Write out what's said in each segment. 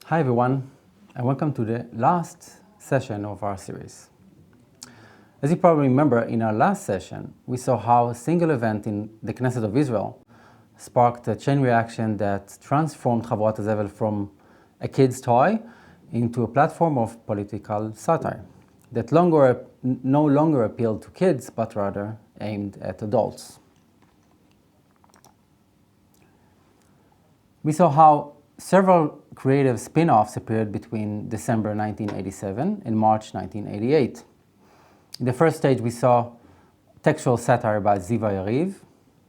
Hi everyone, and welcome to the last session of our series. As you probably remember, in our last session, we saw how a single event in the Knesset of Israel sparked a chain reaction that transformed Havurat HaZevel from a kid's toy into a platform of political satire that no longer appealed to kids, but rather aimed at adults. We saw how several creative spin-offs appeared between December 1987 and March 1988. In the first stage, we saw textual satire by Ziva Yariv,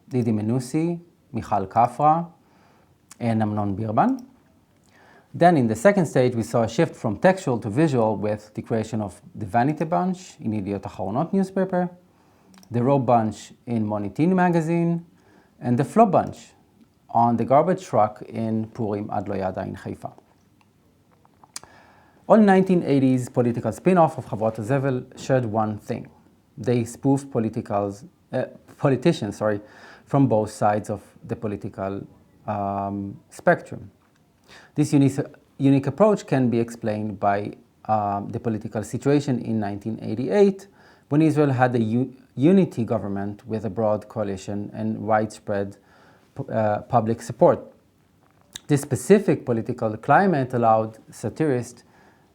Didi Menussi, Michal Kafra, and Amnon Birban. Then in the second stage, we saw a shift from textual to visual with the creation of the Vanity Bunch in Yediot Acharonot newspaper, the Rope Bunch in Monitin magazine, and the Flop Bunch on the garbage truck in Purim Ad Lo Yada in Haifa. All 1980s political spin-off of Havurat HaZevel shared one thing. They spoofed politicians from both sides of the political spectrum. This unique approach can be explained by the political situation in 1988, when Israel had a unity government with a broad coalition and widespread public support. This specific political climate allowed satirists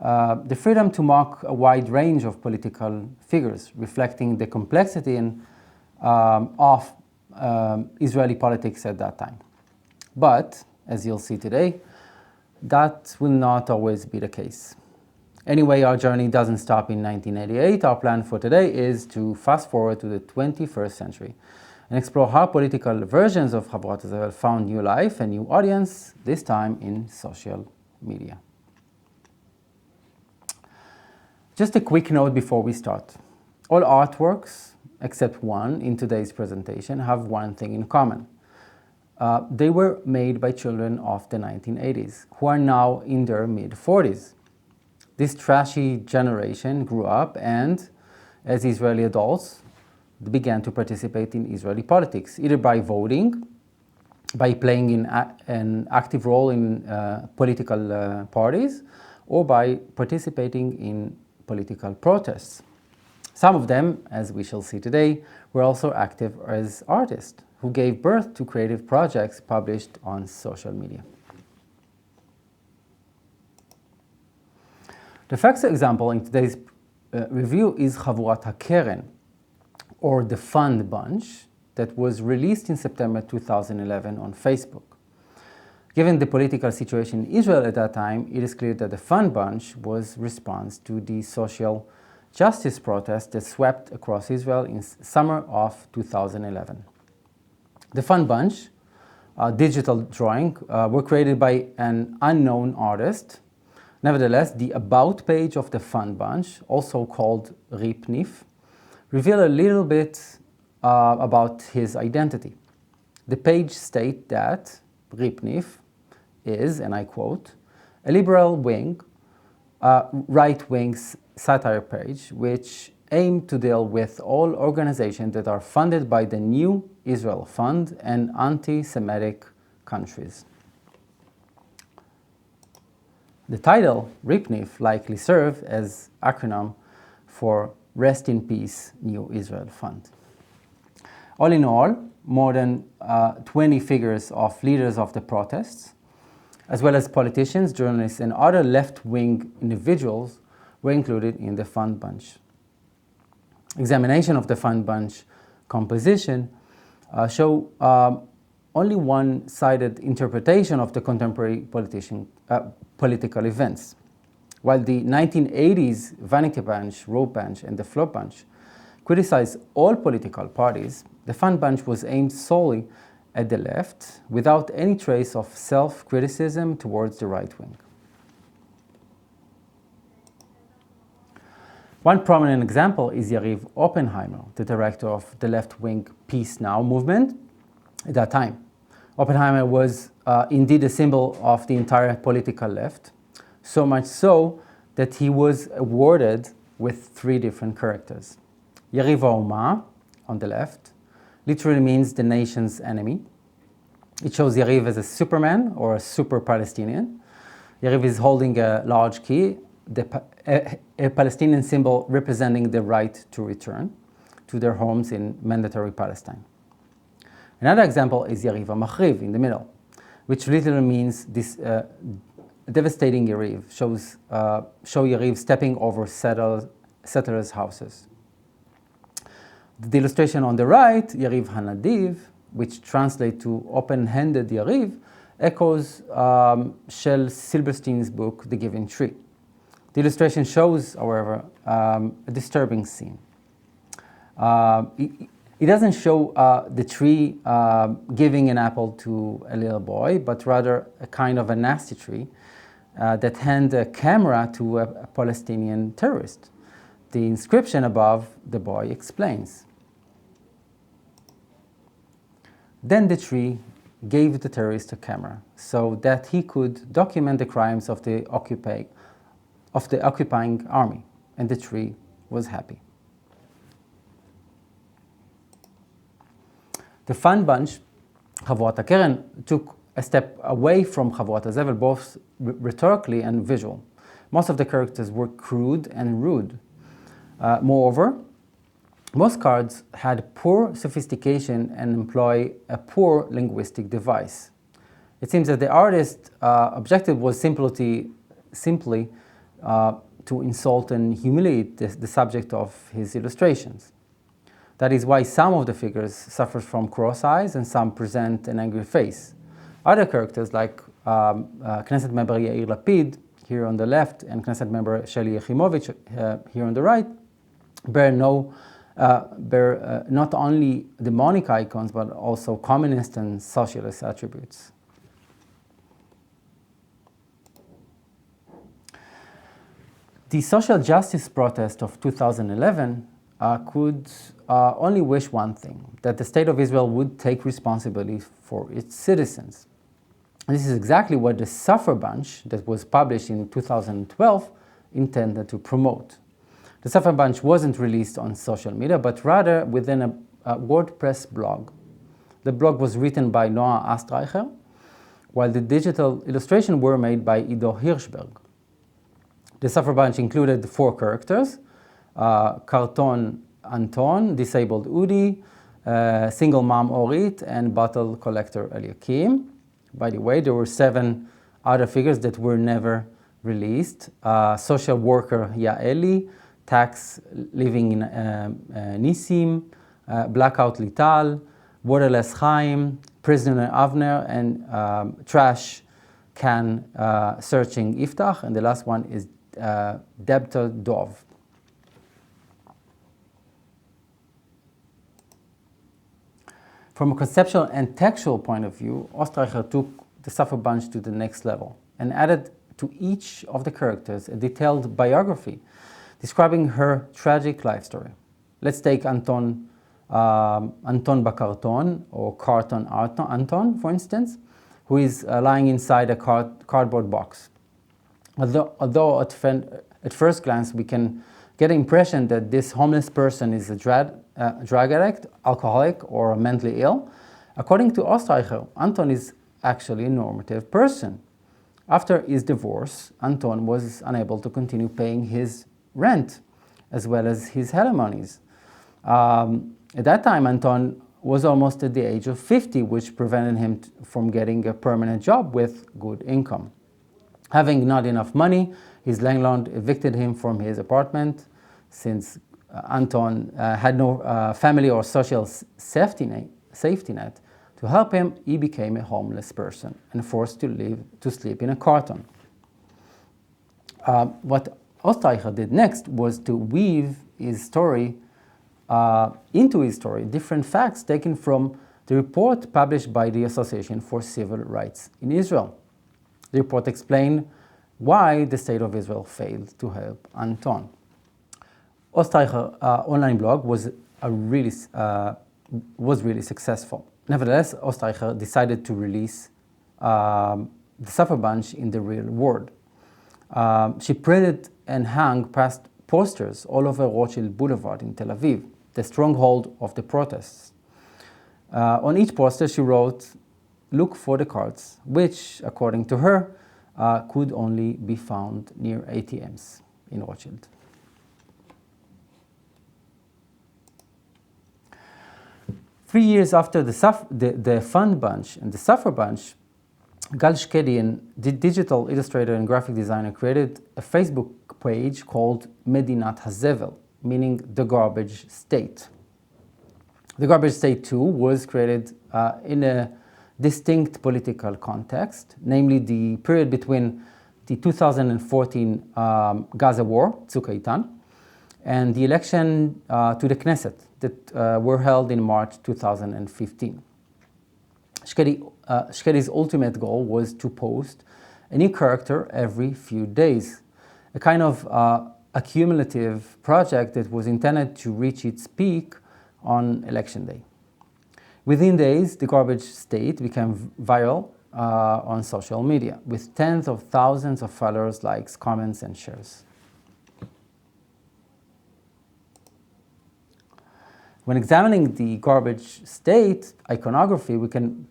the freedom to mock a wide range of political figures, reflecting the complexity of Israeli politics at that time. But, as you'll see today, that will not always be the case. Anyway, our journey doesn't stop in 1988. Our plan for today is to fast forward to the 21st century and explore how political versions of Havurat HaZevel found new life and new audience, this time in social media. Just a quick note before we start. All artworks, except one in today's presentation, have one thing in common. They were made by children of the 1980s, who are now in their mid-40s. This trashy generation grew up and, as Israeli adults, began to participate in Israeli politics, either by voting, by playing an active role in political parties, or by participating in political protests. Some of them, as we shall see today, were also active as artists who gave birth to creative projects published on social media. The first example in today's review is Havurat HaKeren, or the Fund Bunch, that was released in September 2011 on Facebook. Given the political situation in Israel at that time, it is clear that the Fund Bunch was response to the social justice protests that swept across Israel in summer of 2011. The Fund Bunch, digital drawing, were created by an unknown artist. Nevertheless, the About page of the Fund Bunch, also called Ripnif, reveal a little bit about his identity. The page states that Ripnif is, and I quote, a liberal wing, right-wing satire page which aim to deal with all organizations that are funded by the New Israel Fund and anti-Semitic countries. The title, Ripnif, likely served as acronym for Rest in Peace, New Israel Fund. All in all, more than 20 figures of leaders of the protests, as well as politicians, journalists, and other left-wing individuals were included in the Fund Bunch. Examination of the Fund Bunch composition show only one-sided interpretation of the contemporary political events. While the 1980s Vanity Bunch, Rope Bunch, and the Flop Bunch criticized all political parties, the Fund Bunch was aimed solely at the left, without any trace of self-criticism towards the right wing. One prominent example is Yariv Oppenheimer, the director of the left-wing Peace Now movement at that time. Oppenheimer was indeed a symbol of the entire political left, so much so that he was awarded with 3 different characters. Yariv HaOma, on the left, literally means the nation's enemy. It shows Yariv as a Superman or a super Palestinian. Yariv is holding a large key, a Palestinian symbol representing the right to return to their homes in mandatory Palestine. Another example is Yariv HaMachriv in the middle, which literally means this devastating Yariv, show Yariv stepping over settlers' houses. The illustration on the right, Yariv HaNadiv, which translates to open-handed Yariv, echoes Shel Silberstein's book, The Giving Tree. The illustration shows, however, a disturbing scene. It doesn't show the tree giving an apple to a little boy, but rather a kind of a nasty tree that hands a camera to a Palestinian terrorist. The inscription above the boy explains. Then the tree gave the terrorist a camera so that he could document the crimes of the occupying army, and the tree was happy. The fun bunch, Havurat HaKeren, took a step away from Havurat HaZevel, both rhetorically and visual. Most of the characters were crude and rude. Moreover, most cards had poor sophistication and employ a poor linguistic device. It seems that the artist's objective was simply to insult and humiliate the subject of his illustrations. That is why some of the figures suffer from cross eyes and some present an angry face. Other characters like Knesset member Yair Lapid, here on the left, and Knesset member Sheli Yechimovic, here on the right, bear not only demonic icons, but also communist and socialist attributes. The social justice protest of 2011 could only wish one thing, that the State of Israel would take responsibility for its citizens. And this is exactly what the Suffer Bunch that was published in 2012 intended to promote. The Suffer Bunch wasn't released on social media, but rather within a WordPress blog. The blog was written by Noah Astreicher, while the digital illustrations were made by Ido Hirschberg. The Suffer Bunch included 4 characters, Carton Anton, Disabled Udi, Single Mom Orit, and Bottle Collector Eliakim. By the way, there were 7 other figures that were never released. Social worker Yaeli, Tax Living in Nisim, Blackout Lital, Waterless Chaim, Prisoner Avner, and Trash Can Searching Iftach, and the last one is Debtor Dov. From a conceptual and textual point of view, Ostreicher took the Suffer Bunch to the next level and added to each of the characters a detailed biography describing her tragic life story. Let's take Anton Bakarton, or Carton Anton, for instance, who is lying inside a cardboard box. Although at first glance we can get the impression that this homeless person is a drug addict, alcoholic, or mentally ill, according to Ostreicher, Anton is actually a normative person. After his divorce, Anton was unable to continue paying his rent as well as his alimonies. At that time, Anton was almost at the age of 50, which prevented him from getting a permanent job with good income. Having not enough money, his landlord evicted him from his apartment. Since Anton had no family or social safety net to help him, he became a homeless person and forced to sleep in a carton. What Ostreicher did next was to weave his story into his story different facts taken from the report published by the Association for Civil Rights in Israel. The report explained why the State of Israel failed to help Anton. Ostreicher's online blog was really successful. Nevertheless, Ostreicher decided to release the Suffer Bunch in the real world. She printed and hung past posters all over Rothschild Boulevard in Tel Aviv, the stronghold of the protests. On each poster she wrote, "Look for the cards," which, according to her, could only be found near ATMs in Rothschild. Three years after the Fun Bunch and the Suffer Bunch, Gal Shkedi, a digital illustrator and graphic designer, created a Facebook page called Medinat HaZevel, meaning the garbage state. The garbage state too was created in a distinct political context, namely the period between the 2014 Gaza war, Tzuk Eitan, and the election to the Knesset that were held in March 2015. Shkedi's ultimate goal was to post a new character every few days, a kind of accumulative project that was intended to reach its peak on election day. Within days, the garbage state became viral on social media, with tens of thousands of followers, likes, comments, and shares. When examining the garbage state iconography, we can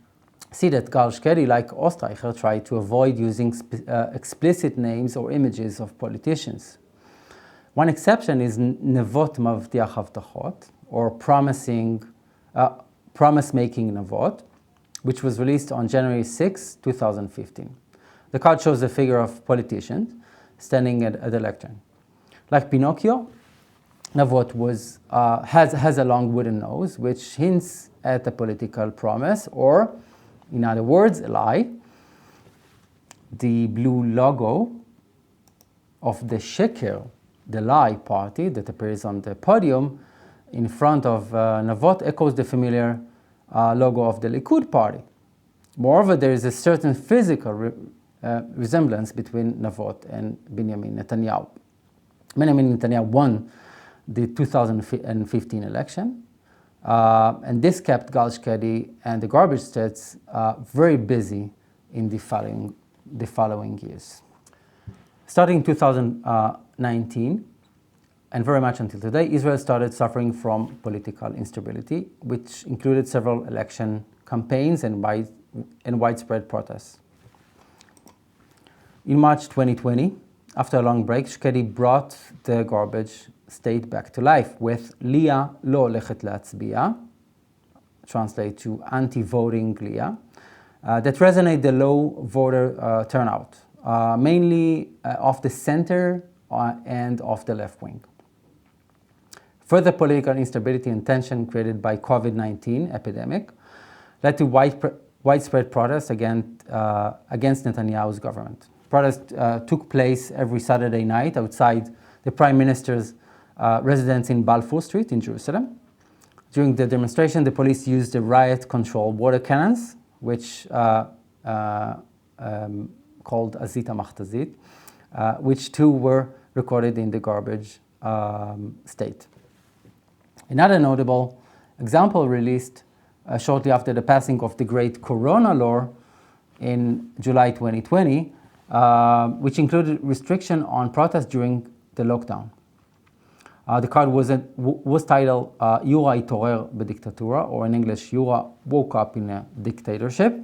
see that Gal Shkedi, like Ostreicher, tried to avoid using explicit names or images of politicians. One exception is Nevot Mavtiach Havtachot, or promise-making Nevot, which was released on January 6, 2015. The card shows a figure of politicians standing at the lectern. Like Pinocchio, Navot has a long wooden nose, which hints at a political promise, or, in other words, a lie. The blue logo of the Sheker, the lie party that appears on the podium in front of Navot echoes the familiar logo of the Likud party. Moreover, there is a certain physical resemblance between Navot and Benjamin Netanyahu. Benjamin Netanyahu won the 2015 election, and this kept Gal Shkedi and the garbage states very busy in the following years. Starting in 2019, and very much until today, Israel started suffering from political instability, which included several election campaigns and widespread protests. In March 2020, after a long break, Shkedi brought the garbage state back to life with Lia Lo Lechet Le'atzbiya, translate to anti-voting Lia, that resonate the low voter turnout, mainly of the center and of the left wing. Further political instability and tension created by COVID-19 epidemic led to widespread protests against Netanyahu's government. Protests took place every Saturday night outside the Prime Minister's residence in Balfour Street in Jerusalem. During the demonstration, the police used the riot-control water cannons, which called Azita Machtazit, which too were recorded in the garbage state. Another notable example released shortly after the passing of the Great Corona Law in July 2020, which included restriction on protests during the lockdown. The card was titled Yura Itorer Bediktatura, or in English, Yura woke up in a dictatorship.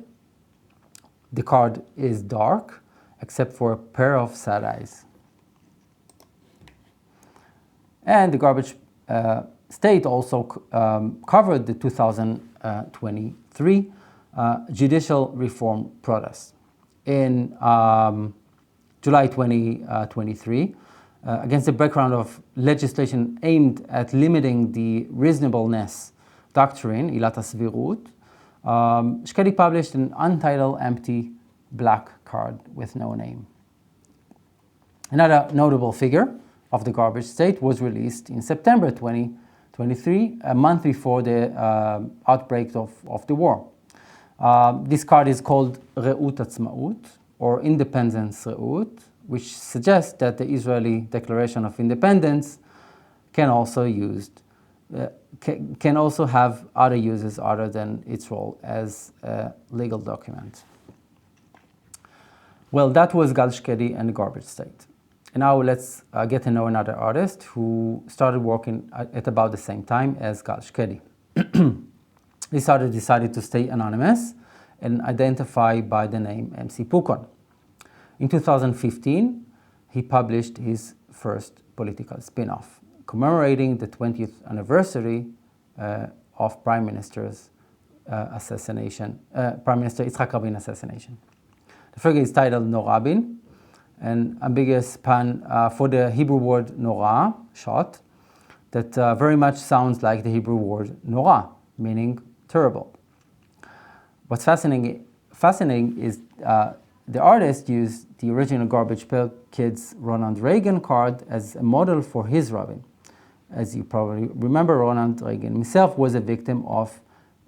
The card is dark, except for a pair of sad eyes. And the garbage state also covered the 2023 judicial reform protests. In July 2023, against the background of legislation aimed at limiting the reasonableness doctrine, Ilat HaSvirut, Shkedi published an untitled empty black card with no name. Another notable figure of the garbage state was released in September 2023, a month before the outbreak of the war. This card is called Re'ut Atzmaut, or Independence Re'ut, which suggests that the Israeli Declaration of Independence can also have other uses other than its role as a legal document. Well, that was Gal Shkedi and the garbage state. And now let's get to know another artist who started working at about the same time as Gal Shkedi. This artist decided to stay anonymous and identify by the name McPukon. In 2015, he published his first political spin-off, commemorating the 20th anniversary of Prime Minister Yitzhak Rabin assassination. The figure is titled No Rabin, an ambiguous pun for the Hebrew word norah, shot, that very much sounds like the Hebrew word norah, meaning terrible. What's fascinating is the artist used the original Garbage Pail Kids Ronald Reagan card as a model for his Rabin. As you probably remember, Ronald Reagan himself was a victim of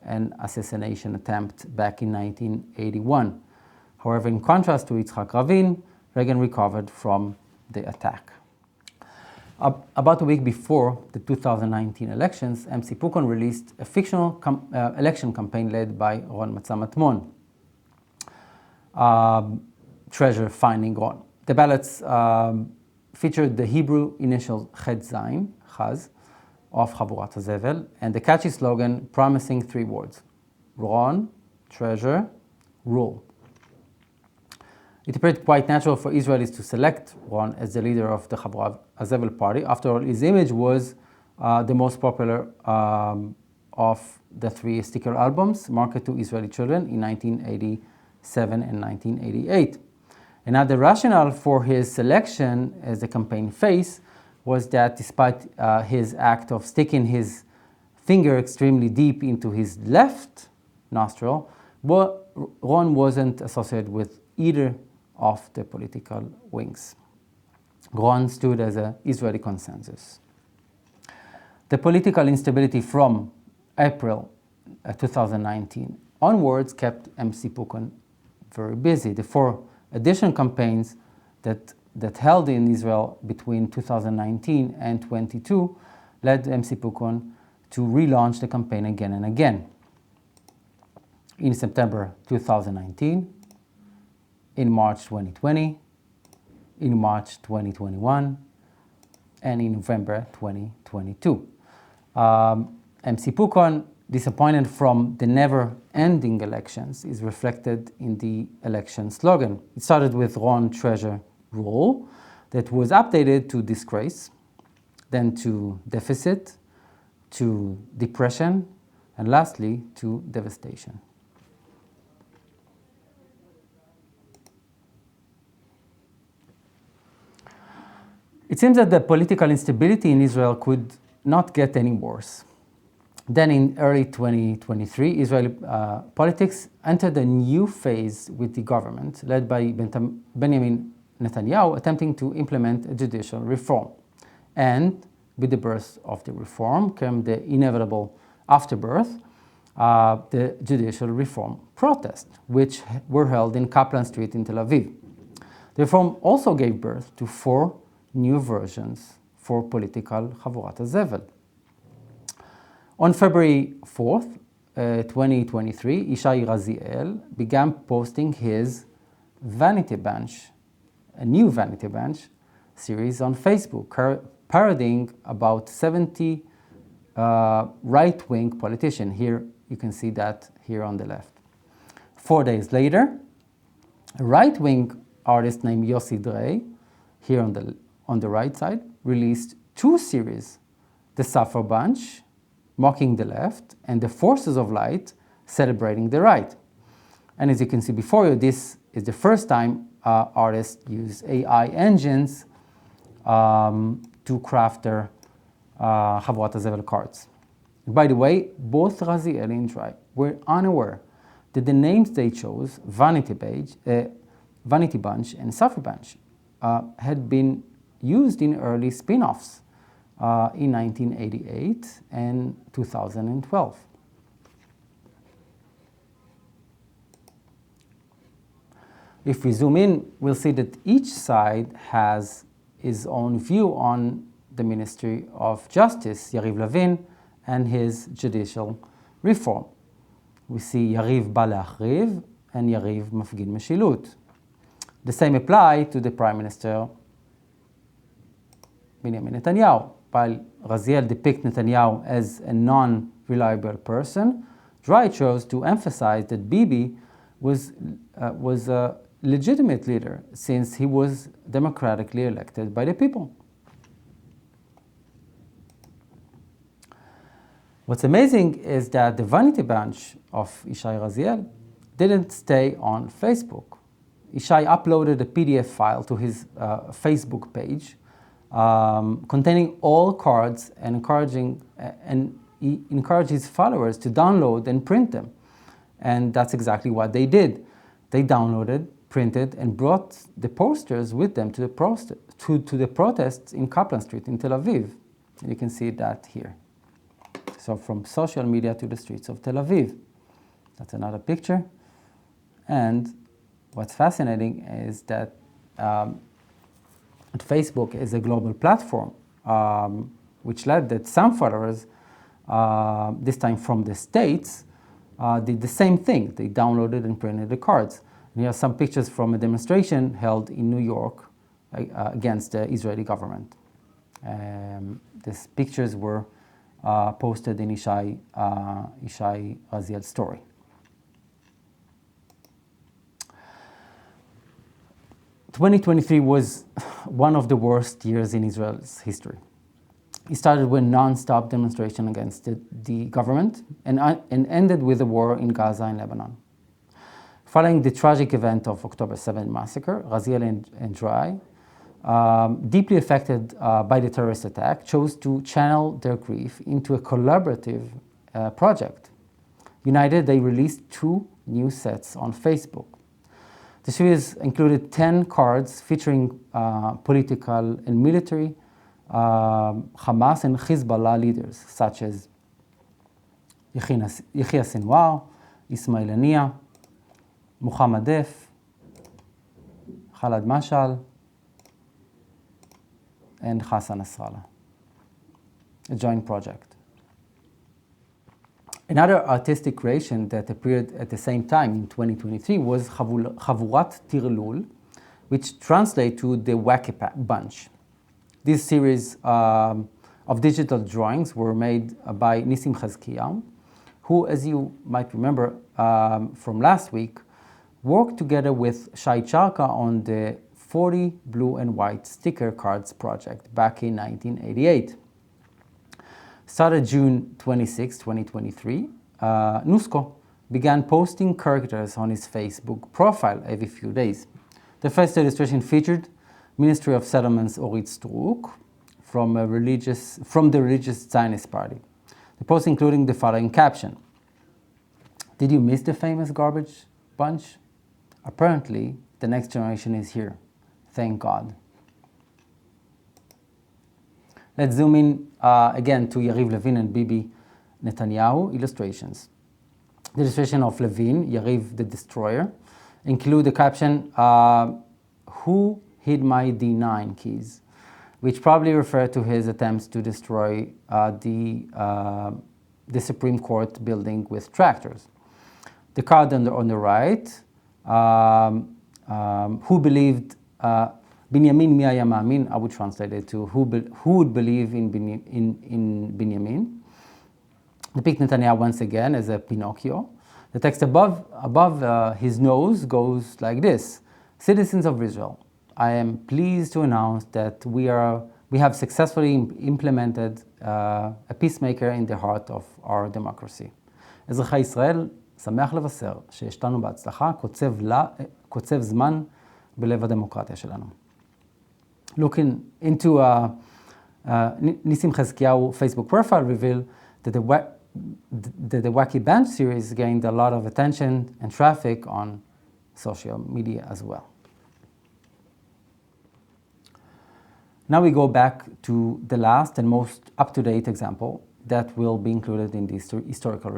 an assassination attempt back in 1981. However, in contrast to Yitzhak Rabin, Reagan recovered from the attack. About a week before the 2019 elections, McPukon released a fictional election campaign led by Ron Matza-Matmon, Treasure Finding Ron. The ballots featured the Hebrew initial Chet Zayin, Chaz, of Havurat HaZevel, and the catchy slogan promising 3 words: Ron, treasure, rule. It appeared quite natural for Israelis to select Ron as the leader of the Havurat HaZevel party. After all, his image was the most popular of the 3 sticker albums marketed to Israeli children in 1987 and 1988. Another rationale for his selection as the campaign face was that despite his act of sticking his finger extremely deep into his left nostril, Ron wasn't associated with either of the political wings. Ron stood as an Israeli consensus. The political instability from April 2019 onwards kept McPukon very busy. The 4 additional campaigns that held in Israel between 2019 and 22 led McPukon to relaunch the campaign again and again. In September 2019, in March 2020, in March 2021, and in November 2022. McPukon, disappointed from the never-ending elections, is reflected in the election slogan. It started with Ron, treasure, rule, that was updated to disgrace, then to deficit, to depression, and lastly to devastation. It seems that the political instability in Israel could not get any worse. Then in early 2023, Israeli politics entered a new phase with the government led by Benjamin Netanyahu attempting to implement a judicial reform. And with the birth of the reform came the inevitable afterbirth, the judicial reform protests, which were held in Kaplan Street in Tel Aviv. The reform also gave birth to 4 new versions for political Havurat HaZevel. On February 4th, 2023, Ishai Raziel began posting his Vanity Bench, a new Vanity Bench series on Facebook, parodying about 70 right-wing politicians. Here, you can see that here on the left. 4 days later, a right-wing artist named Yossi Drey, here on the right side, released 2 series, the Suffer Bunch, mocking the left, and the Forces of Light, celebrating the right. And as you can see before you, this is the first time artists use AI engines to craft their Havurat HaZevel cards. By the way, both Raziel and Drey were unaware that the names they chose, Vanity Bunch and Suffer Bunch, had been used in early spin-offs in 1988 and 2012. If we zoom in, we'll see that each side has his own view on the Ministry of Justice, Yariv Levin, and his judicial reform. We see Yariv bא להחריב and Yariv מפגין משילות. The same apply to the Prime Minister Benjamin Netanyahu. While Raziel depicts Netanyahu as a non-reliable person, Drey chose to emphasize that Bibi was legitimate leader since he was democratically elected by the people. What's amazing is that the vanity bunch of Ishai Raziel didn't stay on Facebook. Ishai uploaded a PDF file to his Facebook page containing all cards and he encouraged his followers to download and print them. And that's exactly what they did. They downloaded, printed, and brought the posters with them to the protests in Kaplan Street in Tel Aviv. You can see that here. So from social media to the streets of Tel Aviv. That's another picture. And what's fascinating is that Facebook is a global platform, which led that some followers, this time from the States, did the same thing. They downloaded and printed the cards. And here are some pictures from a demonstration held in New York against the Israeli government. These pictures were posted in Ishai Raziel's story. "2023 was one of the worst years in Israel's history. It started with non-stop demonstration against the government and ended with the war in Gaza and Lebanon. Following the tragic event of October 7 massacre, Raziel and Drei, deeply affected by the terrorist attack, chose to channel their grief into a collaborative project. United, they released 2 new sets on Facebook. The series included 10 cards featuring political and military Hamas and Hezbollah leaders such as Yahya Sinwar, Ismail Haniyeh, Muhammad Def, Khaled Mashal, and Hassan Nasrallah, a joint project. Another artistic creation that appeared at the same time in 2023 was Havurat Tirlul, which translates to the Wacky Bunch. This series of digital drawings were made by Nissim Chazkiyahu, who, as you might remember from last week, worked together with Shai Charka on the 40 blue and white sticker cards project back in 1988. Started June 26, 2023, Nusko began posting caricatures on his Facebook profile every few days. The first illustration featured Ministry of Settlements Orit Struk from the religious Zionist party. The post including the following caption: "Did you miss the famous garbage bunch? Apparently, the next generation is here. Thank God." Let's zoom in again to Yariv Levin and Bibi Netanyahu illustrations. The illustration of Levin, Yariv the Destroyer, include the caption, "Who hid my D9 keys?" which probably refer to his attempts to destroy the Supreme Court building with tractors. The card on the right, who believed Binyamin mi haya ma'amin, I would translate it to who would believe in Binyamin. Depict Netanyahu once again as a Pinocchio. The text above his nose goes like this: "Citizens of Israel, I am pleased to announce that we have successfully implemented a peacemaker in the heart of our democracy. אזרחי ישראל, שמח לבשר שיש לנו בהצלחה קוצב זמן בלב הדמוקרטיה שלנו." Looking into Nissim Chazkiyahu Facebook profile revealed that the Wacky Bunch series gained a lot of attention and traffic on social media as well. Now we go back to the last and most up-to-date example that will be included in this historical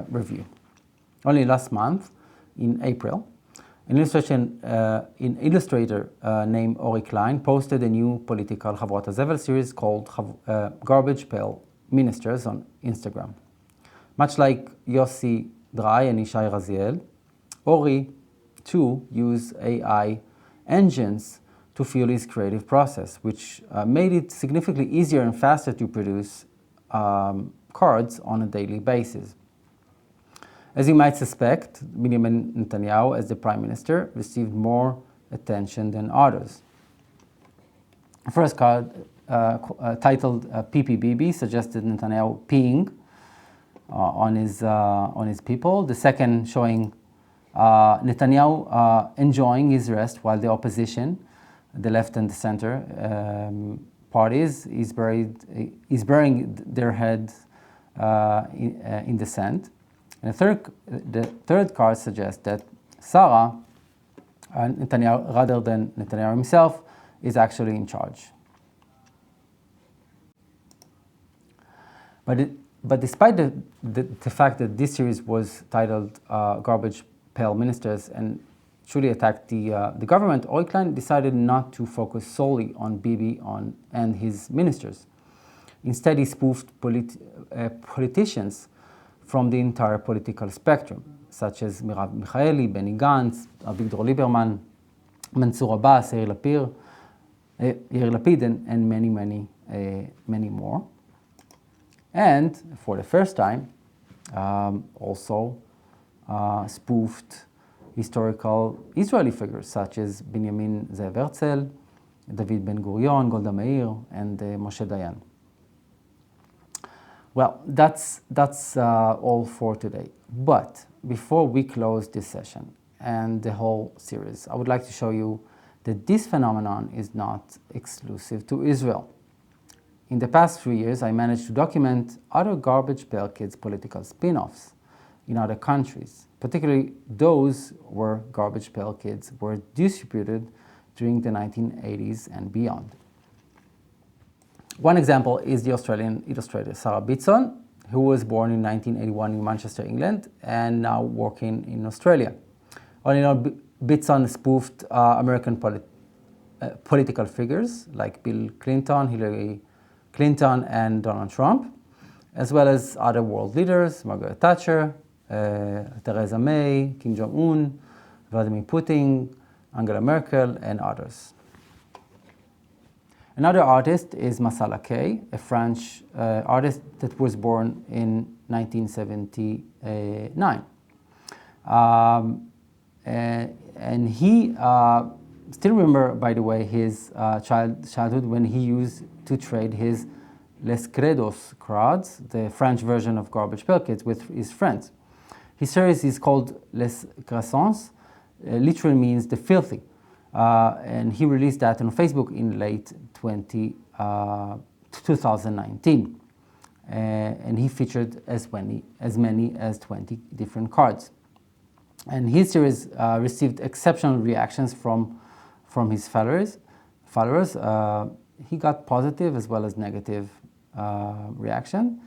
review. Only last month, in April, an illustrator named Ori Klein posted a new political Havurat HaZevel series called Garbage Pail Ministers on Instagram. Much like Yossi Drei and Ishai Raziel, Ori too used AI engines to fuel his creative process, which made it significantly easier and faster to produce cards on a daily basis. As you might suspect, Benjamin Netanyahu, as the prime minister, received more attention than others. The first card, titled PPBB, suggested Netanyahu peeing on his people. The second showing Netanyahu enjoying his rest while the opposition, the left and the center parties, is burying their heads in the sand. And the third card suggests that Sarah, Netanyahu, rather than Netanyahu himself, is actually in charge. But despite the fact that this series was titled Garbage Pail Ministers and truly attacked the government, Oiklan decided not to focus solely on Bibi and his ministers. Instead, he spoofed politicians from the entire political spectrum, such as Merav Michaeli, Benny Gantz, Avigdor Lieberman, Mansour Abbas, Yair Lapid, and many more. And for the first time, also spoofed historical Israeli figures such as Benjamin Zev Herzl, David Ben-Gurion, Golda Meir, and Moshe Dayan. Well, that's all for today. But before we close this session and the whole series, I would like to show you that this phenomenon is not exclusive to Israel. In the past 3 years, I managed to document other Garbage Pail Kids political spin-offs in other countries, particularly those where Garbage Pail Kids were distributed during the 1980s and beyond. One example is the Australian illustrator Sarah Bitson, who was born in 1981 in Manchester, England, and now working in Australia. All in all, Bitson spoofed American political figures like Bill Clinton, Hillary Clinton, and Donald Trump, as well as other world leaders, Margaret Thatcher, Theresa May, Kim Jong-un, Vladimir Putin, Angela Merkel, and others. Another artist is Masala Kay, a French artist that was born in 1979. And he still remember, by the way, his childhood when he used to trade his Les Credos cards, the French version of Garbage Pail Kids, with his friends. His series is called Les Grassons, literally means the filthy. And he released that on Facebook in late 2019. And he featured as many as 20 different cards. And his series received exceptional reactions from his followers. He got positive as well as negative reaction.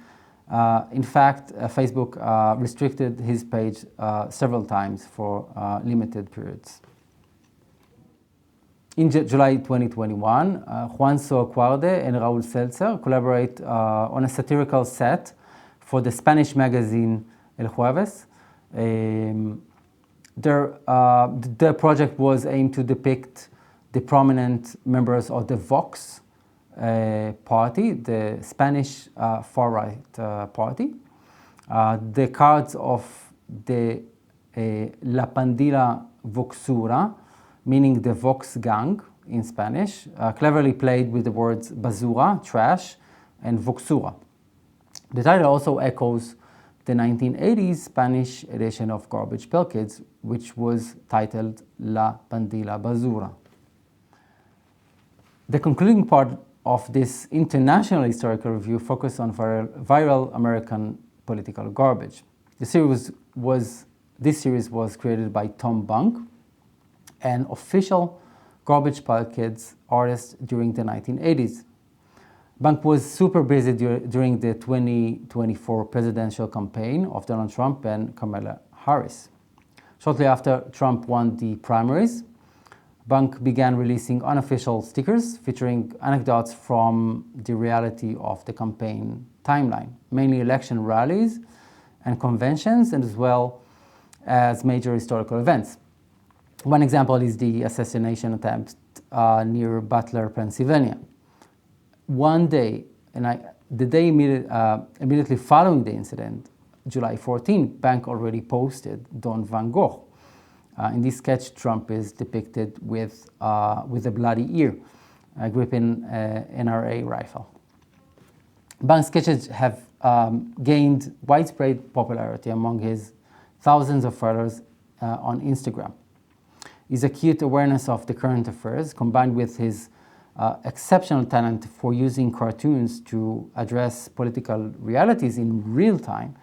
In fact, Facebook restricted his page several times for limited periods. In July 2021, Juan Soacuarde and Raul Seltzer collaborate on a satirical set for the Spanish magazine El Jueves. Their project was aimed to depict the prominent members of the Vox party, the Spanish far-right party. The cards of the La Pandilla Voxura, meaning the Vox gang in Spanish, cleverly played with the words basura, trash, and Voxura. The title also echoes the 1980s Spanish edition of Garbage Pail Kids, which was titled La Pandilla Basura. The concluding part of this international historical review focused on viral American political garbage. This series was created by Tom Bunk, an official Garbage Pail Kids artist during the 1980s. Bunk was super busy during the 2024 presidential campaign of Donald Trump and Kamala Harris. Shortly after Trump won the primaries, Bunk began releasing unofficial stickers featuring anecdotes from the reality of the campaign timeline, mainly election rallies and conventions, and as well as major historical events. One example is the assassination attempt near Butler, Pennsylvania. One day, the day immediately following the incident, July 14, Bank already posted Don Van Gogh. In this sketch, Trump is depicted with a bloody ear, gripping an NRA rifle. Bank's sketches have gained widespread popularity among his thousands of followers on Instagram. His acute awareness of the current affairs, combined with his exceptional talent for using cartoons to address political realities in real time,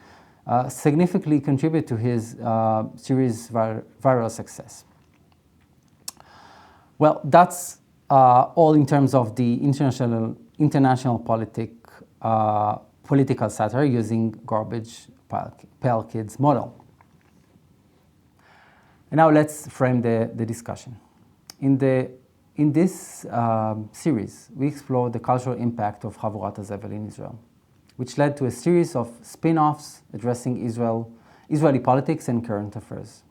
significantly contribute to his series' viral success. Well, that's all in terms of the international political satire using Garbage Pail Kids model. And now let's frame the discussion. In this series, we explore the cultural impact of Havurat HaZevel in Israel, which led to a series of spin-offs addressing Israeli politics and current affairs.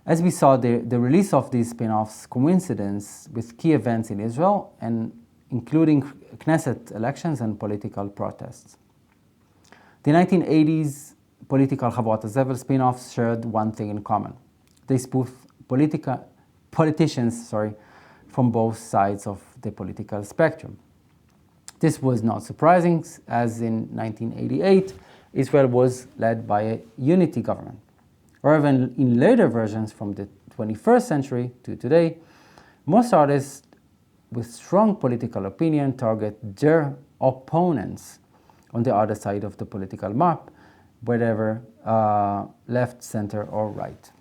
As we saw, the release of these spin-offs coincidence with key events in Israel, and including Knesset elections and political protests. The 1980s political Havurat HaZevel spin-offs shared one thing in common. They spoof politicians from both sides of the political spectrum. This was not surprising, as in 1988, Israel was led by a unity government. However, in later versions from the 21st century to today, most artists with strong political opinion target their opponents on the other side of the political map, whether left, center, or right.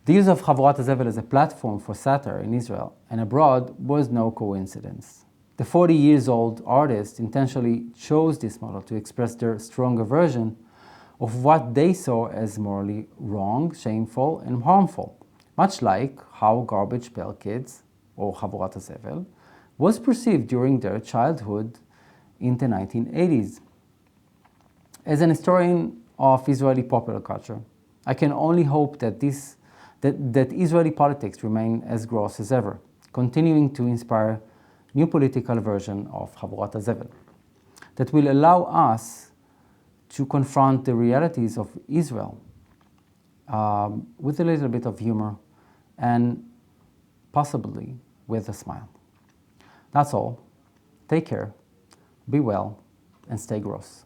The use of Havurat HaZevel as a platform for satire in Israel and abroad was no coincidence. The 40-year-old artists intentionally chose this model to express their stronger version of what they saw as morally wrong, shameful, and harmful, much like how Garbage Pail Kids, or Havurat HaZevel, was perceived during their childhood in the 1980s. As an historian of Israeli popular culture, I can only hope that Israeli politics remain as gross as ever, continuing to inspire new political version of Havurat HaZevel that will allow us to confront the realities of Israel with a little bit of humor and possibly with a smile. That's all. Take care, be well, and stay gross.